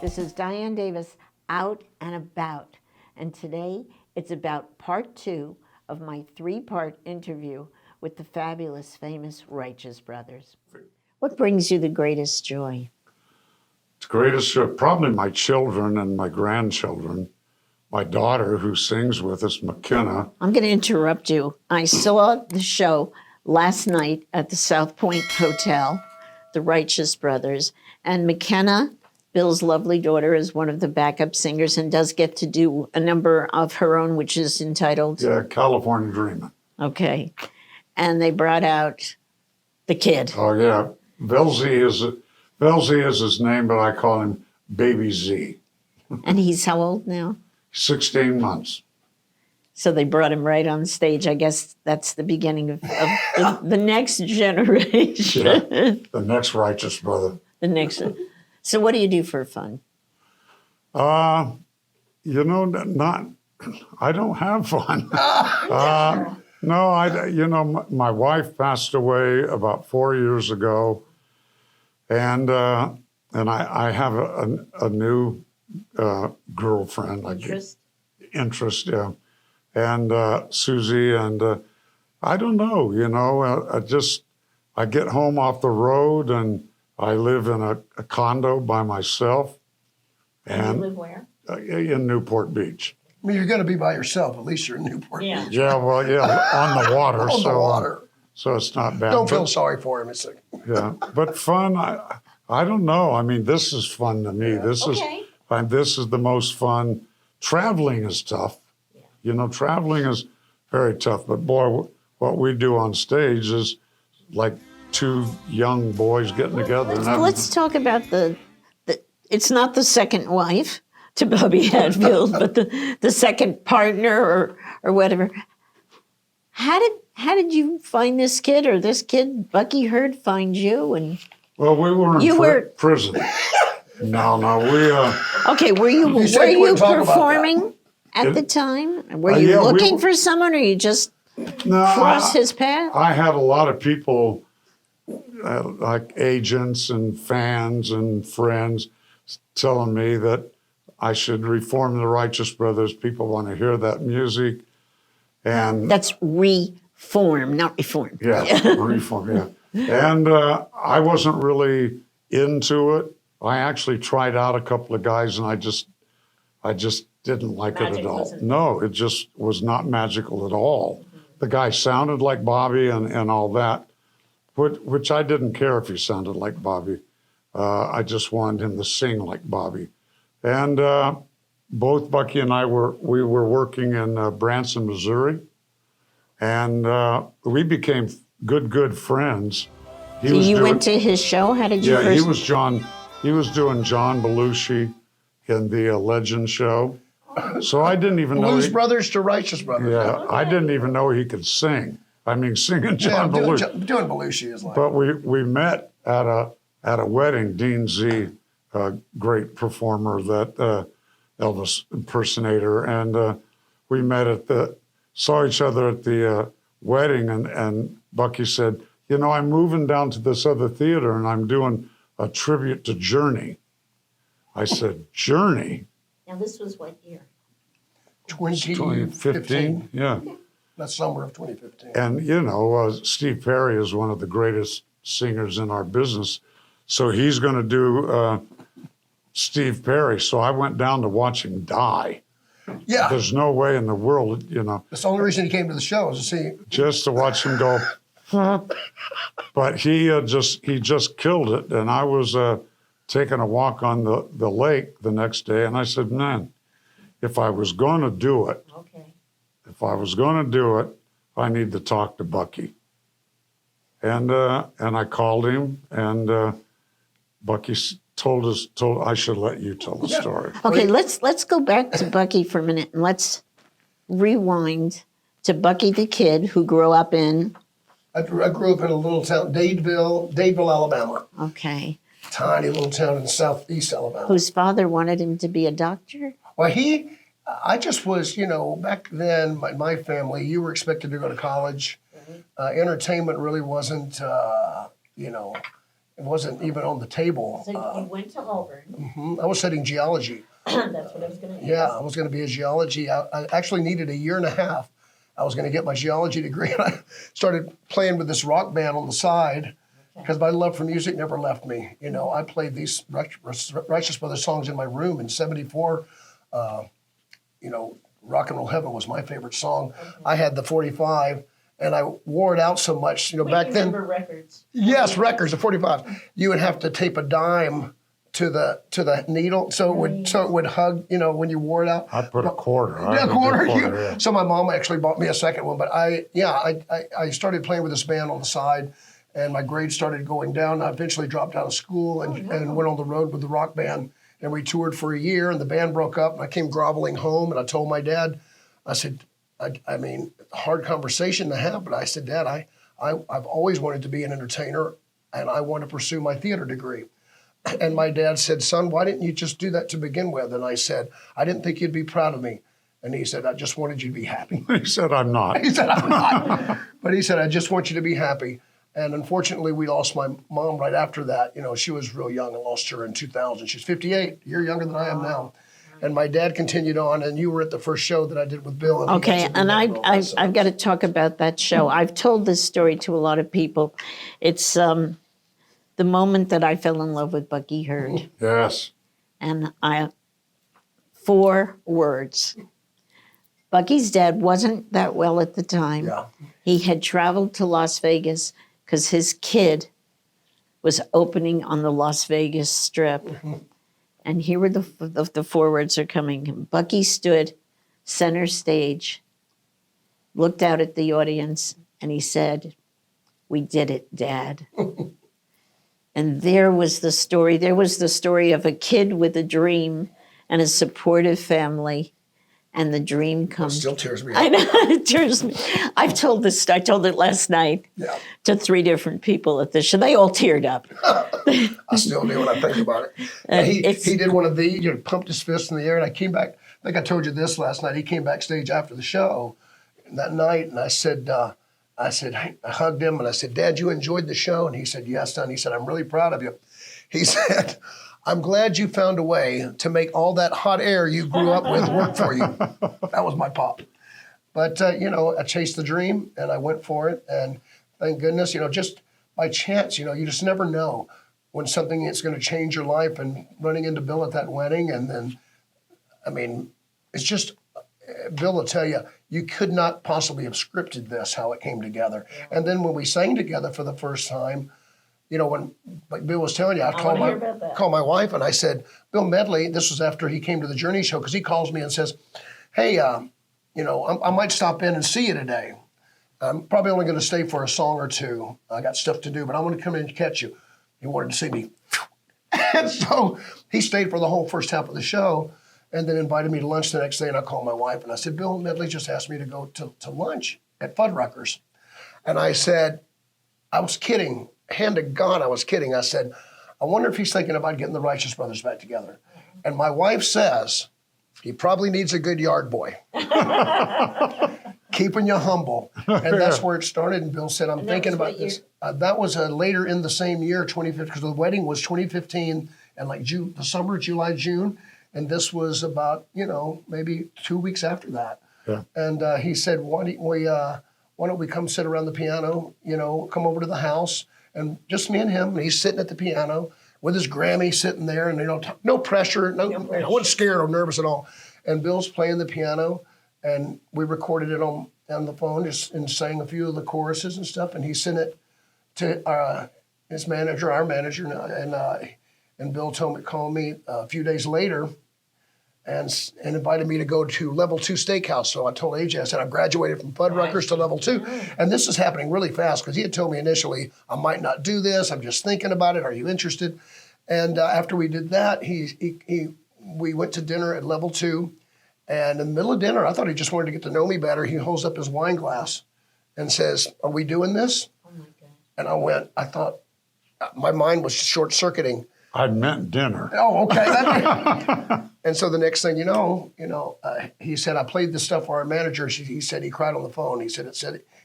This is Diane Davis, Out and About. And today it's about part 2 of my 3-part interview with the fabulous, famous Righteous Brothers. What brings you the greatest joy? The greatest joy, probably my children and my grandchildren. My daughter, who sings with us, McKenna. I'm going to interrupt you. I saw the show last night at the South Point Hotel, the Righteous Brothers, and McKenna, Bill's lovely daughter, is one of the backup singers and does get to do a number of her own, which is entitled... Yeah, California Dreamin'. Okay. And they brought out the kid. Oh, yeah. Belzy is his name, but I call him Baby Z. And he's how old now? 16 months. So they brought him right on stage. I guess that's the beginning of the next generation. Yeah, the next Righteous Brother. The next. So what do you do for fun? I don't have fun. No, my wife passed away about 4 years ago, and I have a new girlfriend. Interest, yeah. And Susie, and I don't know, I get home off the road and I live in a condo by myself. And you live where? In Newport Beach. I mean, you're going to be by yourself. At least you're in Newport Beach. Yeah, well, yeah, on the water. On the water. So it's not bad. Don't feel sorry for him. Yeah, but fun, I don't know. I mean, this is fun to me. Yeah. This is the most fun. Traveling is tough. Yeah. Traveling is very tough. But boy, what we do on stage is like two young boys getting together. Let's talk about it's not the second wife to Bobby Hatfield, but the second partner or whatever. How did you find this kid, or this kid, Bucky Heard, find you? And well, we were in prison. No, we. Okay, were you performing at the time? Were you looking for someone, or you just crossed his path? I had a lot of people, like agents and fans and friends, telling me that I should reform the Righteous Brothers. People want to hear that music, and that's reform, not reform. Yeah, reform. Yeah, and I wasn't really into it. I actually tried out a couple of guys, and I just didn't like it at all. No, it just was not magical at all. Mm-hmm. The guy sounded like Bobby and all that, which I didn't care if he sounded like Bobby. I just wanted him to sing like Bobby. And both Bucky and I were working in Branson, Missouri, and we became good friends. You went to his show? How did you first? Yeah, he was doing John Belushi in the Legend show. So I didn't even know. Blues Brothers to Righteous Brothers. Yeah, I didn't even know he could sing. I mean, singing John Belushi. Doing Belushi is like. But we met at a wedding. Dean Z, a great performer, that Elvis impersonator, and we met saw each other at the wedding, and Bucky said, I'm moving down to this other theater, and I'm doing a tribute to Journey. I said, Journey? Now, this was what year? 2015. Yeah. That's summer of 2015. And, Steve Perry is one of the greatest singers in our business. So he's going to do Steve Perry. So I went down to watch him die. Yeah. There's no way in the world, That's the only reason he came to the show, is to see. Just to watch him go. But he just killed it. And I was taking a walk on the lake the next day, and I said, man, if I was going to do it, I need to talk to Bucky. And I called him, and Bucky told I should let you tell the story. Okay, let's go back to Bucky for a minute, and let's rewind to Bucky the kid who grew up in. I grew up in a little town, Dadeville, Alabama. Okay. Tiny little town in southeast Alabama. Whose father wanted him to be a doctor? Well, I just was, back then, my family, you were expected to go to college. Entertainment really wasn't, It wasn't even on the table. So you went to Auburn. I was studying geology. That's what I was going to ask. Yeah, I was going to be a geology. I actually needed a year and a half. I was going to get my geology degree, and I started playing with this rock band on the side because my love for music never left me. You know, I played these Righteous Brothers songs in my room in '74. You know, Rock and Roll Heaven was my favorite song. I had the 45, and I wore it out so much. You know, back then. Remember records? Yes, records, the 45. You would have to tape a dime to the needle, so it would hug. You know, when you wore it out. I put a quarter. A quarter. Yeah. So my mom actually bought me a second one, but I started playing with this band on the side, and my grades started going down. I eventually dropped out of school and went on the road with the rock band, and we toured for a year, and the band broke up, and I came groveling home, and I told my dad, I said, I mean, hard conversation to have, but I said, Dad, I've always wanted to be an entertainer, and I want to pursue my theater degree. And my dad said, son, why didn't you just do that to begin with? And I said, I didn't think you'd be proud of me. And he said, I just wanted you to be happy. He said, I'm not. He said, I'm not. But he said, I just want you to be happy. And unfortunately, we lost my mom right after that. You know, she was real young. I lost her in 2000. She's 58, a year younger than I am now. And my dad continued on, and you were at the first show that I did with Bill. And Okay, and I've got to talk about that show. I've told this story to a lot of people. It's the moment that I fell in love with Bucky Heard. Yes. And 4 words. Bucky's dad wasn't that well at the time. Yeah. He had traveled to Las Vegas because his kid was opening on the Las Vegas Strip. And here were the 4 words are coming. Bucky stood center stage, looked out at the audience, and he said, "We did it, Dad." And there was the story. There was the story of a kid with a dream and a supportive family, and the dream comes. Still tears me up. I know, it tears me. I told it last night to 3 different people at the show. They all teared up. I still do when I think about it. And he did one of these, you know, pumped his fist in the air, and I came back. I think I told you this last night. He came backstage after the show that night, and I said, I hugged him, and I said, Dad, you enjoyed the show? And he said, yes, son. He said, I'm really proud of you. He said, I'm glad you found a way to make all that hot air you grew up with work for you. That was my pop. But, you know, I chased the dream, and I went for it. And thank goodness, you know, just by chance, you know, you just never know when something is going to change your life. And running into Bill at that wedding, and then, I mean, it's just, Bill will tell you, you could not possibly have scripted this, how it came together. And then when we sang together for the first time, you know, when, like Bill was telling you, I called my wife, and I said, Bill Medley, this was after he came to the Journey show, because he calls me and says, hey, you know, I might stop in and see you today. I'm probably only going to stay for a song or 2. I got stuff to do, but I want to come in and catch you. He wanted to see me. And so he stayed for the whole first half of the show, and then invited me to lunch the next day. And I called my wife, and I said, Bill Medley just asked me to go to lunch at Fuddruckers. And I said, I was kidding. Hand to God, I was kidding. I said, I wonder if he's thinking about getting the Righteous Brothers back together. And my wife says, he probably needs a good yard boy. Keeping you humble. And that's where it started. And Bill said, I'm thinking about this. That was later in the same year, 2015, because the wedding was 2015, and like June, the summer, July, June. And this was about, you know, maybe 2 weeks after that. Yeah. And he said, why don't we come sit around the piano, you know, come over to the house, and just me and him. And he's sitting at the piano with his Grammy sitting there, and, you know, no pressure. I wasn't scared or nervous at all. And Bill's playing the piano, and we recorded it on the phone just, and sang a few of the choruses and stuff. And he sent it to his manager, our manager, and Bill called me a few days later and invited me to go to Level 2 Steakhouse. So I told AJ, I said, I've graduated from Fuddruckers to Level 2. And this is happening really fast, because he had told me initially, I might not do this. I'm just thinking about it. Are you interested? And after we did that, we went to dinner at Level 2. And in the middle of dinner, I thought he just wanted to get to know me better. He holds up his wine glass and says, are we doing this? Oh my God. And I thought, my mind was short-circuiting. I meant dinner. Oh, okay. And so the next thing you know, he said, I played this stuff for our manager. He said he cried on the phone. He said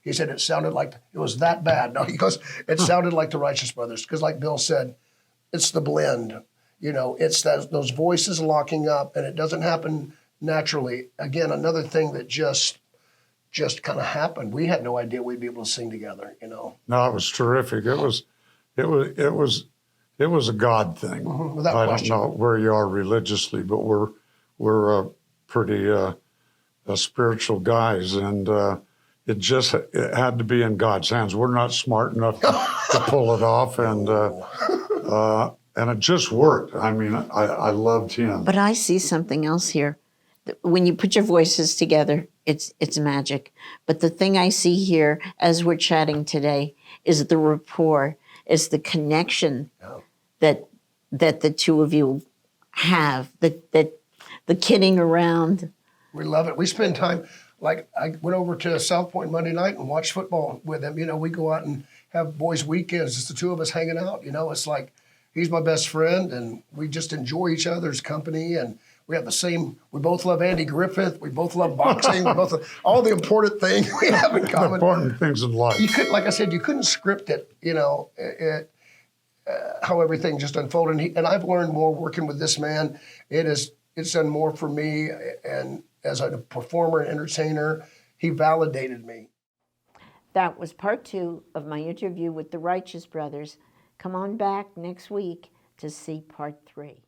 He said it sounded like it was that bad. No, he goes, it sounded like the Righteous Brothers. Because like Bill said, it's the blend. You know, it's those voices locking up, and it doesn't happen naturally. Again, another thing that just kind of happened. We had no idea we'd be able to sing together, you know. No, it was terrific. It was a God thing. Without I question. don't know where you are religiously, but we're pretty spiritual guys, and it had to be in God's hands. We're not smart enough to pull it off, and it just worked. I mean, I loved him. But I see something else here. When you put your voices together, it's magic. But the thing I see here as we're chatting today is the rapport, is the connection that the two of you have, that the kidding around. We love it. We spend time, like I went over to South Point Monday night and watched football with him. You know, we go out and have boys' weekends. It's the two of us hanging out. You know, it's like he's my best friend, and we just enjoy each other's company. And we have we both love Andy Griffith. We both love boxing. We both all the important things we have in common. Important things in life. You couldn't, like I said, you couldn't script it, you know, how everything just unfolded. And I've learned more working with this man. It's done more for me, and as a performer and entertainer, he validated me. That was part 2 of my interview with the Righteous Brothers. Come on back next week to see part 3.